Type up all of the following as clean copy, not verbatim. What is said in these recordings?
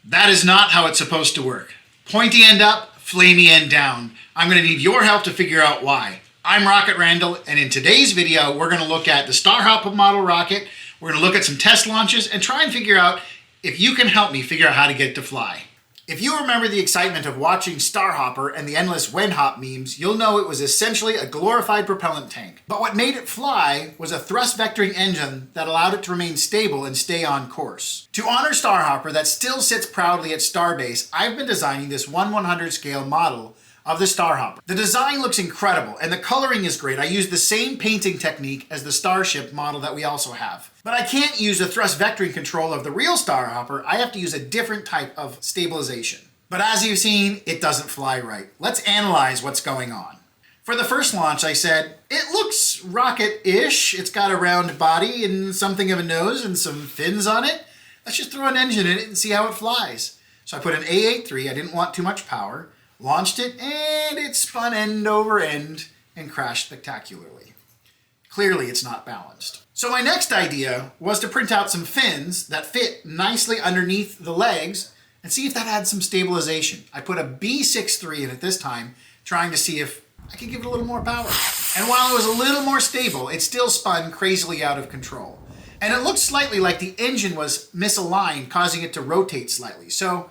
That is not how it's supposed to work. Pointy end up, flamey end down. I'm going to need your help to figure out why. I'm Rocket Randall, and in today's video, we're going to look at the Starhopper model rocket. We're going to look at some test launches and try and figure out if you can help me figure out how to get it to fly. If you remember the excitement of watching Starhopper and the endless when-hop memes, you'll know it was essentially a glorified propellant tank. But what made it fly was a thrust vectoring engine that allowed it to remain stable and stay on course. To honor Starhopper that still sits proudly at Starbase, I've been designing this 1/100 scale model of the Starhopper. The design looks incredible and the coloring is great. I used the same painting technique as the Starship model that we also have. But I can't use the thrust vectoring control of the real Starhopper. I have to use a different type of stabilization. But as you've seen, it doesn't fly right. Let's analyze what's going on. For the first launch, I said, it looks rocket-ish. It's got a round body and something of a nose and some fins on it. Let's just throw an engine in it and see how it flies. So I put an A83, I didn't want too much power, launched it, and it spun end over end and crashed spectacularly. Clearly, it's not balanced. So my next idea was to print out some fins that fit nicely underneath the legs and see if that had some stabilization. I put a B63 in it this time, trying to see if I could give it a little more power. And while it was a little more stable, it still spun crazily out of control. And it looked slightly like the engine was misaligned, causing it to rotate slightly. So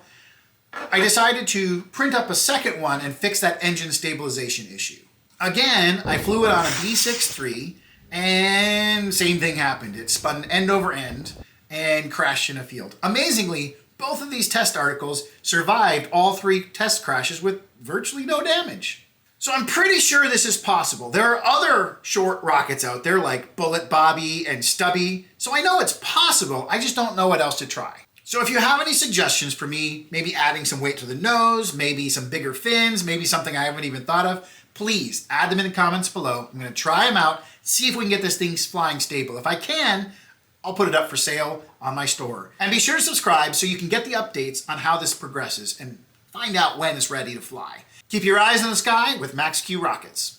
I decided to print up a second one and fix that engine stabilization issue. Again, I flew it on a B63, and same thing happened. It spun end over end and crashed in a field. Amazingly, both of these test articles survived all three test crashes with virtually no damage. So I'm pretty sure this is possible. There are other short rockets out there like Bullet Bobby and Stubby, so I know it's possible. I just don't know what else to try. So if you have any suggestions for me, maybe adding some weight to the nose, maybe some bigger fins, maybe something I haven't even thought of, please add them in the comments below. I'm going to try them out, see if we can get this thing flying stable. If I can, I'll put it up for sale on my store. And be sure to subscribe so you can get the updates on how this progresses and find out when it's ready to fly. Keep your eyes on the sky with Max Q Rockets.